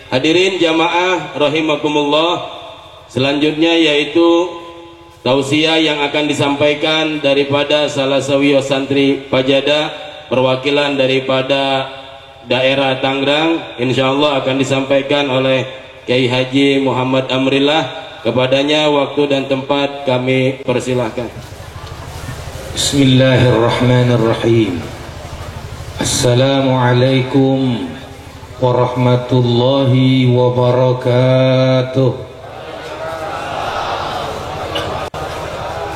Hadirin jamaah rahimakumullah, selanjutnya yaitu tausiah yang akan disampaikan daripada salah sawiyo santri Pajada, perwakilan daripada daerah Tangerang, insyaallah akan disampaikan oleh Kiai Haji Muhammad Amrillah. Kepadanya waktu dan tempat kami persilahkan. Bismillahirrahmanirrahim. Assalamualaikum warahmatullahi wabarakatuh.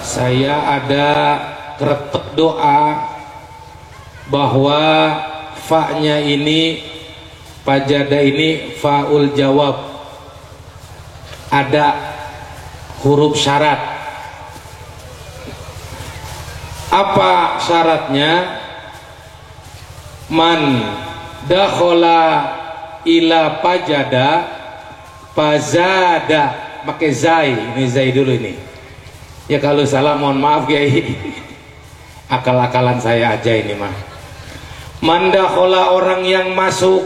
Saya ada kretek doa bahwa fa-nya ini, Pajada ini faul jawab, ada huruf syarat. Apa syaratnya? Man dakhala ila Pajada fazada, pakai zai, ini zai dulu ini. Ya kalau salah mohon maaf Kiai. Akal-akalan saya aja ini mah. Man dakhala, orang yang masuk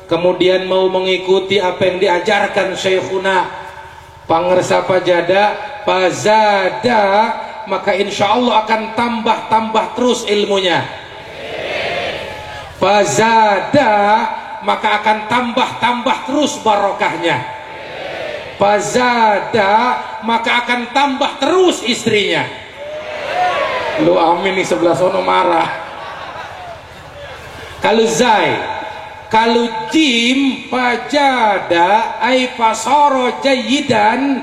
kemudian mau mengikuti apa yang diajarkan Syekhuna Pangersa Pajada, fazada, maka insya Allah akan tambah terus ilmunya. Fazada, maka akan tambah terus barokahnya. Fazada, maka akan tambah terus istrinya. Lu amin nih, sebelah sono marah. Kalau zai, kalau jim, Pajada ay fasoro jayidan,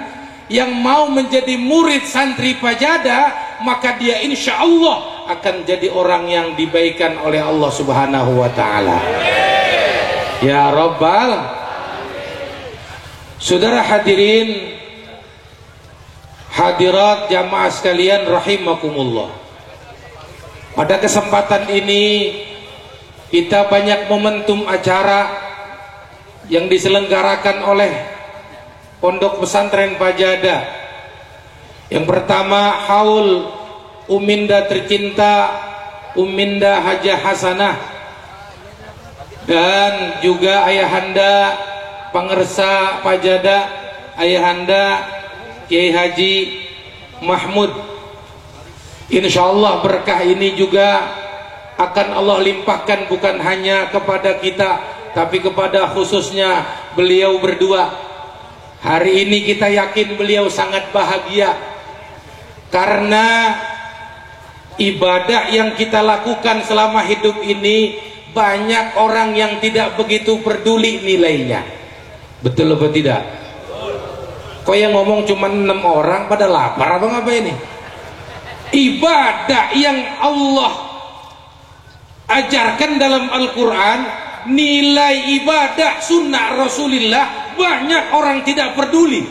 yang mau menjadi murid santri Pajada, maka dia insya Allah akan jadi orang yang dibaikan oleh Allah Subhanahu wa ta'ala. Ya Rabbal. Saudara hadirin, hadirat jamaah sekalian rahimakumullah, pada kesempatan ini kita banyak momentum acara yang diselenggarakan oleh Pondok Pesantren Pajada. Yang pertama, haul Uminda tercinta, Uminda Hajah Hasanah, dan juga ayahanda Pangersa Pajada, ayahanda Kiai Haji Mahmud. Insyaallah berkah ini juga akan Allah limpahkan bukan hanya kepada kita, tapi kepada khususnya beliau berdua. Hari ini kita yakin beliau sangat bahagia karena ibadah yang kita lakukan selama hidup ini banyak orang yang tidak begitu peduli nilainya. Betul apa tidak? Kok yang ngomong cuma 6 orang pada lapar apa ngapa ini? Ibadah yang Allah ajarkan dalam Al-Quran, nilai ibadah sunnah Rasulullah, banyak orang tidak peduli.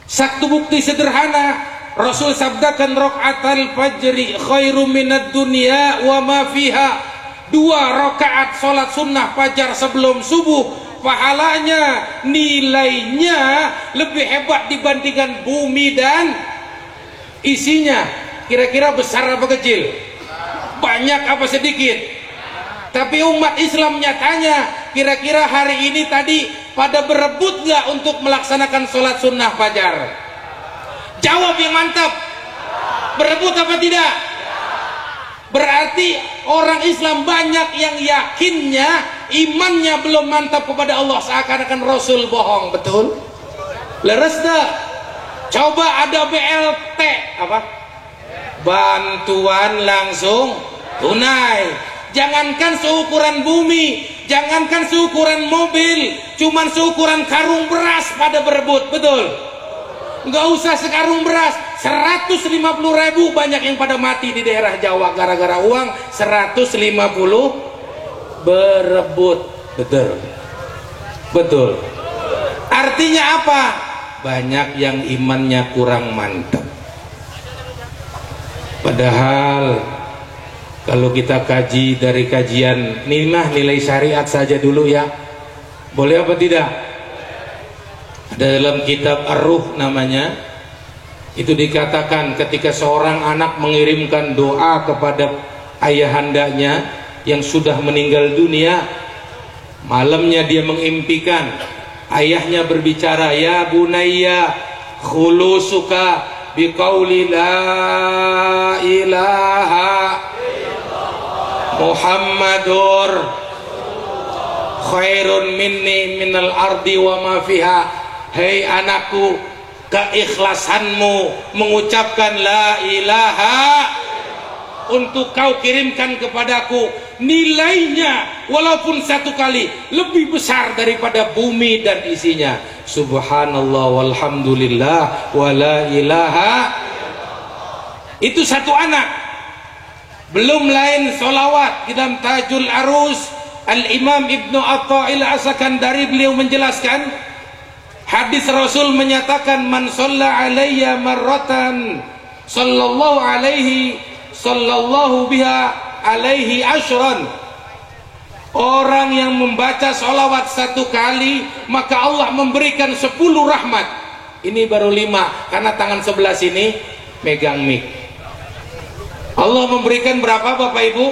Satu bukti sederhana, Rasul sabdakan rokaatal fajri khairu minad dunya wa ma fiha. 2 rakaat salat sunnah fajar sebelum subuh, pahalanya, nilainya lebih hebat dibandingkan bumi dan isinya. Kira-kira besar apa kecil? Banyak apa sedikit? Tapi umat Islam nyatanya kira-kira hari ini tadi pada berebut nggak untuk melaksanakan sholat sunnah fajar? Jawab yang mantap. Berebut apa tidak? Berarti orang Islam banyak yang yakinnya imannya belum mantap kepada Allah, seakan-akan Rasul bohong. Betul? Leres dah. Coba ada BLT apa? Bantuan langsung tunai. Jangankan seukuran bumi, jangankan seukuran mobil, cuman seukuran karung beras pada berebut. Betul? Nggak usah sekarung beras, 150.000 banyak yang pada mati di daerah Jawa gara-gara uang 150 berebut. Betul. Artinya apa? Banyak yang imannya kurang mantap. Padahal kalau kita kaji dari kajian nilai syariat saja dulu ya, boleh apa tidak? Dalam kitab Ar-Ruh namanya, itu dikatakan ketika seorang anak mengirimkan doa kepada ayahandanya yang sudah meninggal dunia, Malamnya dia mengimpikan ayahnya berbicara, ya bunayya khulusuka biqauli la ilaha Muhammadur khairun minni minal ardi wa ma fiha. Hei anakku, keikhlasanmu mengucapkan la ilaha untuk kau kirimkan kepadaku, nilainya walaupun satu kali lebih besar daripada bumi dan isinya. Subhanallah walhamdulillah wa la ilaha. Itu satu anak. Belum lain solawat. Di dalam Tajul Arus, Al-Imam Ibnu Atha'illah As-Sakandari beliau menjelaskan, hadis Rasul menyatakan, man shalla alayya marratan sallallahu alaihi sallallahu biha alaihi asyran. Orang yang membaca solawat satu kali, maka Allah memberikan 10 rahmat. Ini baru 5, karena tangan sebelah sini megang mic. Allah memberikan berapa Bapak Ibu?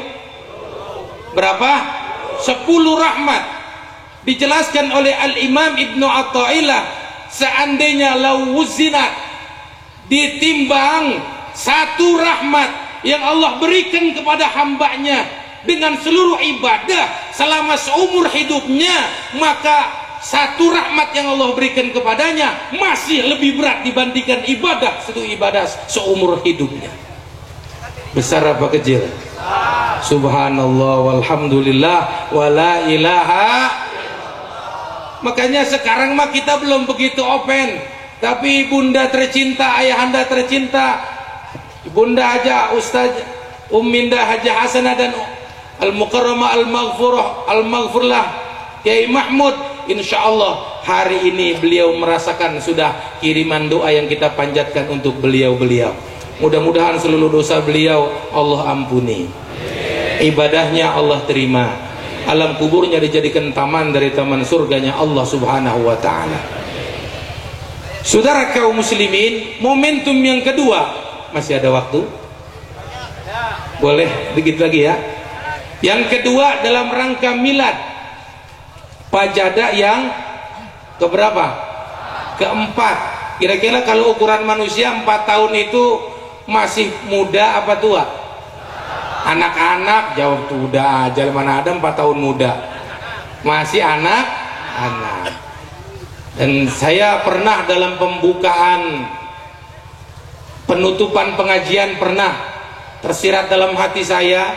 Berapa? 10 rahmat. Dijelaskan oleh Al-Imam Ibnu Atha'illah, seandainya lawuzinat, ditimbang satu rahmat yang Allah berikan kepada hambanya dengan seluruh ibadah selama seumur hidupnya, maka satu rahmat yang Allah berikan kepadanya masih lebih berat dibandingkan satu ibadah seumur hidupnya. Besar apa kecil? Subhanallah walhamdulillah wa la ilaha. Makanya sekarang mah kita belum begitu open, tapi bunda tercinta, ayahanda tercinta, bunda Haja Ustaz Umminda Haja Hasanah dan Al-Mukarramah Al-Maghfurlah Kiai Mahmud, insyaallah hari ini beliau merasakan sudah kiriman doa yang kita panjatkan untuk beliau-beliau. Mudah-mudahan seluruh dosa beliau Allah ampuni, ibadahnya Allah terima, alam kuburnya dijadikan taman dari taman surganya Allah subhanahu wa ta'ala. Saudara kaum muslimin, momentum yang kedua, masih ada waktu? Boleh dikit lagi ya. Yang kedua dalam rangka milad Pajada yang keberapa? Keempat. Kira-kira kalau ukuran manusia 4 tahun itu masih muda apa tua? Anak-anak, jawab tuh udah aja, mana ada 4 tahun muda, masih anak-anak. Dan saya pernah dalam pembukaan penutupan pengajian pernah tersirat dalam hati saya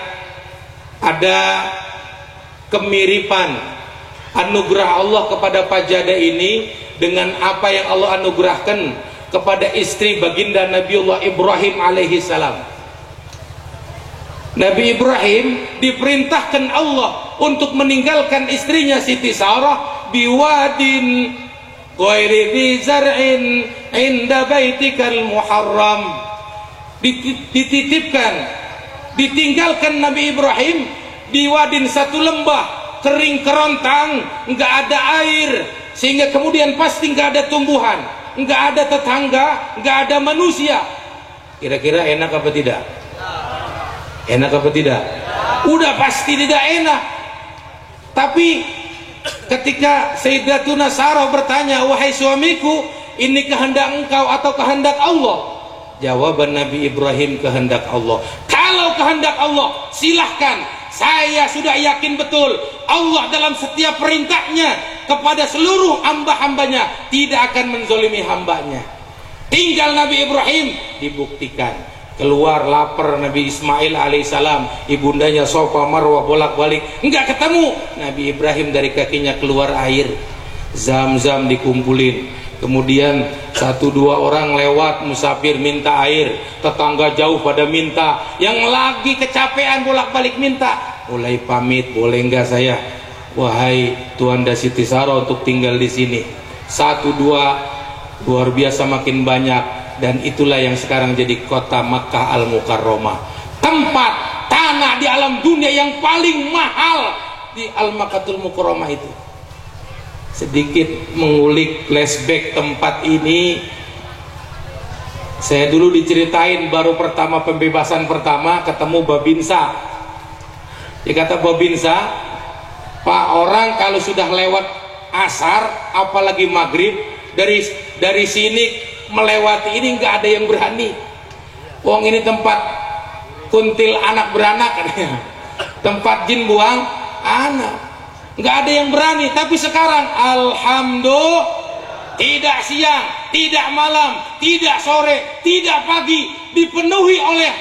ada kemiripan anugerah Allah kepada Pajada ini dengan apa yang Allah anugerahkan kepada istri baginda Nabiullah Ibrahim alaihi salam. Nabi Ibrahim diperintahkan Allah untuk meninggalkan istrinya Siti Sarah biwadin ghairi dzi zar'in inda baitikal muharram. Ditinggalkan Nabi Ibrahim di wadin, satu lembah kering kerontang, nggak ada air, sehingga kemudian pasti nggak ada tumbuhan, nggak ada tetangga, nggak ada manusia. Kira-kira enak apa tidak? Enak apa tidak? Udah pasti tidak enak. Tapi ketika Sayyidatuna Sarah bertanya, wahai suamiku, ini kehendak engkau atau kehendak Allah? Jawaban Nabi Ibrahim, kehendak Allah. Kalau kehendak Allah, silahkan. Saya sudah yakin betul Allah dalam setiap perintahnya kepada seluruh hamba-hambanya tidak akan menzolimi hambanya. Tinggal Nabi Ibrahim dibuktikan. Keluar lapar Nabi Ismail alaihissalam, ibundanya Sofa Marwah bolak-balik, enggak ketemu. Nabi Ibrahim dari kakinya keluar air, Zam-zam dikumpulin. Kemudian 1-2 orang lewat musafir minta air, tetangga jauh pada minta, yang lagi kecapean bolak-balik minta, mulai pamit, boleh enggak saya, wahai Tuanda Siti Sarah, untuk tinggal di sini. 1-2 luar biasa makin banyak, dan itulah yang sekarang jadi kota Makkah Al-Mukarramah, tempat tanah di alam dunia yang paling mahal di Al-Makkahul Mukarramah itu. Sedikit mengulik flashback tempat ini, saya dulu diceritain baru pertama pembebasan pertama ketemu Babinsa. Dia kata, Babinsa, Pak, orang kalau sudah lewat asar apalagi maghrib, dari sini melewati ini nggak ada yang berani. Wong ini tempat kuntil anak beranak katanya, tempat jin buang anak, nggak ada yang berani. Tapi sekarang alhamdulillah, tidak siang, tidak malam, tidak sore, tidak pagi, dipenuhi oleh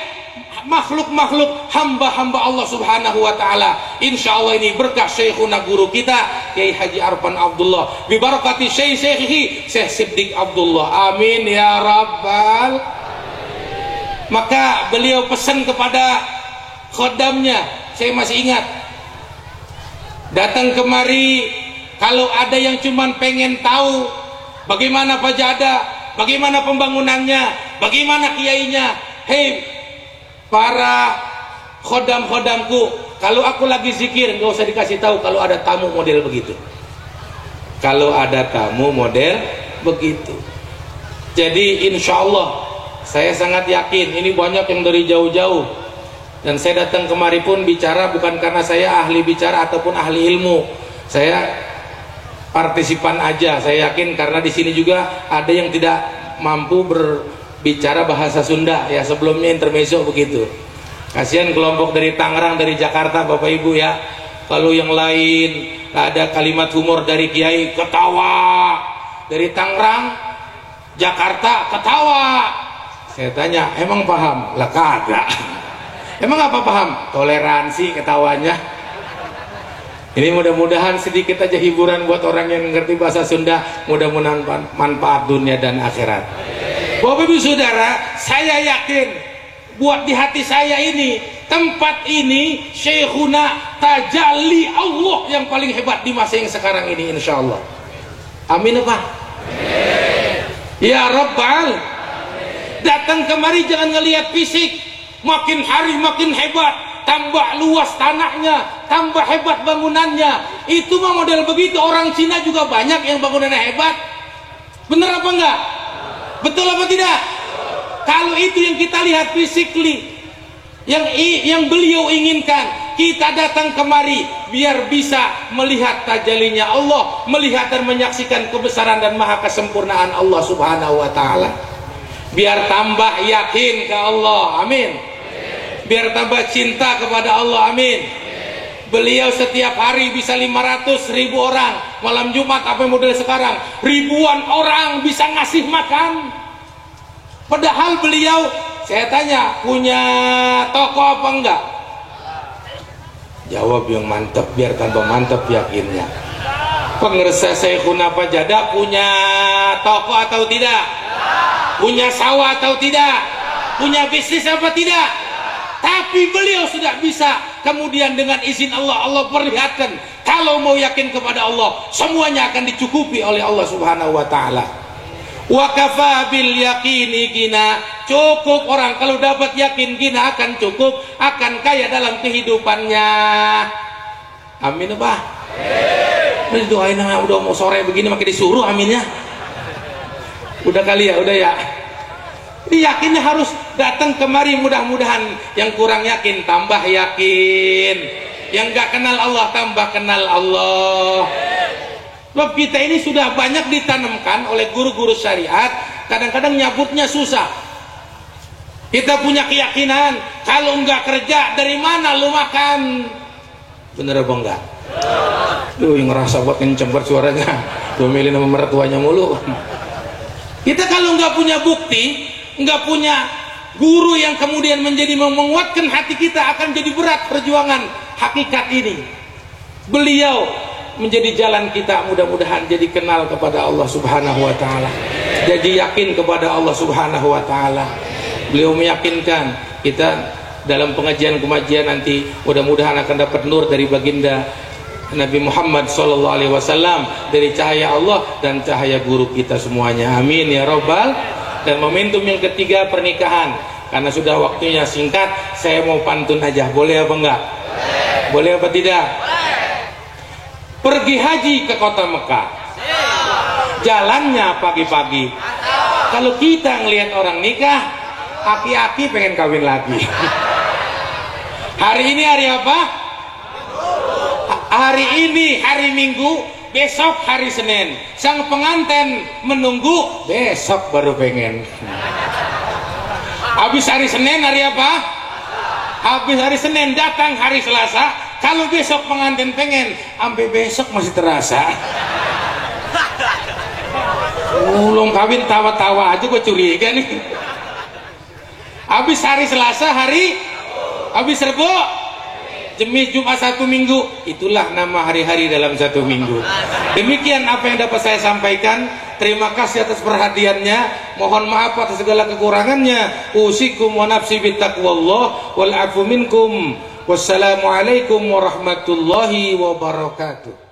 makhluk-makhluk hamba-hamba Allah subhanahu wa ta'ala. Insya Allah ini berkah syekhuna guru kita Kiai Haji Arfan Abdullah, bibarakati syekhihi Syekh Siddiq Abdullah, amin ya rabbal. Maka beliau pesan kepada khodamnya, saya masih ingat, datang kemari kalau ada yang cuman pengen tahu bagaimana Pajada, bagaimana pembangunannya, bagaimana kiainya, hei para khodam-khodamku, kalau aku lagi zikir nggak usah dikasih tahu kalau ada tamu model begitu. Kalau ada tamu model begitu. Jadi insya Allah saya sangat yakin ini banyak yang dari jauh-jauh. Dan saya datang kemari pun bicara bukan karena saya ahli bicara ataupun ahli ilmu. Saya partisipan aja. Saya yakin karena di sini juga ada yang tidak mampu berbicara bahasa Sunda ya, sebelumnya intermezzo begitu. Kasihan kelompok dari Tangerang, dari Jakarta Bapak Ibu ya. Kalau yang lain ada kalimat humor dari Kiai ketawa, dari Tangerang, Jakarta ketawa. Saya tanya, emang paham? Lah kagak. Emang apa paham? Toleransi ketawanya. Ini mudah-mudahan sedikit aja hiburan buat orang yang ngerti bahasa Sunda. Mudah-mudahan manfaat dunia dan akhirat. Bapak Ibu Saudara, saya yakin buat di hati saya ini, tempat ini Syekhuna tajalli Allah yang paling hebat di masa yang sekarang ini, insya Allah. Amin apa? Ya Rabbal. Datang kemari jangan ngelihat fisik, makin hari makin hebat, tambah luas tanahnya, tambah hebat bangunannya. Itu mah model begitu. Orang Cina juga banyak yang bangunannya hebat. Bener apa enggak? Betul apa tidak? Kalau itu yang kita lihat physically, yang beliau inginkan, kita datang kemari biar bisa melihat tajalinya Allah, melihat dan menyaksikan kebesaran dan maha kesempurnaan Allah subhanahu wa ta'ala. Biar tambah yakin ke Allah, amin. Biar tambah cinta kepada Allah, amin. Beliau setiap hari bisa 500.000 orang. Malam Jumat apa model sekarang, ribuan orang bisa ngasih makan. Padahal beliau, saya tanya, punya toko apa enggak? Jawab yang mantap biar tambah mantap yakinnya. Pengersa Syekhuna Pajada punya toko atau tidak? Punya sawah atau tidak? Punya bisnis apa tidak? Tapi beliau sudah bisa. Kemudian dengan izin Allah, Allah perlihatkan kalau mau yakin kepada Allah, semuanya akan dicukupi oleh Allah subhanahu wa ta'ala. Wa kafa bil yaqini gina. Cukup orang kalau dapat yakin gina akan cukup, akan kaya dalam kehidupannya. Amin apa? Amin. Doain udah mau sore begini makin disuruh aminnya. Udah kali ya, udah ya. Yakinnya harus datang kemari, mudah-mudahan yang kurang yakin tambah yakin, yang gak kenal Allah tambah kenal Allah. Sebab kita ini sudah banyak ditanamkan oleh guru-guru syariat, kadang-kadang nyabutnya susah. Kita punya keyakinan kalau enggak kerja dari mana lu makan? Bener apa enggak? Duh, yang ngerasa buat kenceng suaranya, domelin sama mertuanya mulu. Kita kalau nggak punya bukti, nggak punya guru yang kemudian menjadi menguatkan hati kita, akan jadi berat perjuangan hakikat ini. Beliau menjadi jalan kita, mudah-mudahan jadi kenal kepada Allah subhanahu wa ta'ala, jadi yakin kepada Allah subhanahu wa ta'ala. Beliau meyakinkan kita dalam pengajian-pengajian nanti, mudah-mudahan akan dapat nur dari baginda Nabi Muhammad SAW, dari cahaya Allah dan cahaya guru kita semuanya, amin ya Rabbal. Dan momentum yang ketiga, pernikahan. Karena sudah waktunya singkat, saya mau pantun aja, boleh apa enggak? Boleh apa tidak? Pergi haji ke kota Mekah, jalannya pagi-pagi. Kalau kita ngelihat orang nikah, aki-aki pengen kawin lagi. Hari ini hari apa? Hari ini hari Minggu, besok hari Senin. Sang pengantin menunggu, besok baru pengen. Habis hari Senin hari apa? Habis hari Senin datang hari Selasa. Kalau besok pengantin pengen, sampai besok masih terasa. Ulung kawin tawa-tawa aja gue curiga nih. Habis hari Selasa habis Rebo, Jemis, Jumat, Sabtu, Minggu. Itulah nama hari-hari dalam satu minggu. Demikian apa yang dapat saya sampaikan. Terima kasih atas perhatiannya. Mohon maaf atas segala kekurangannya. Usikum wa nafsi bittaqwallah wal afu minkum. Wassalamualaikum warahmatullahi wabarakatuh.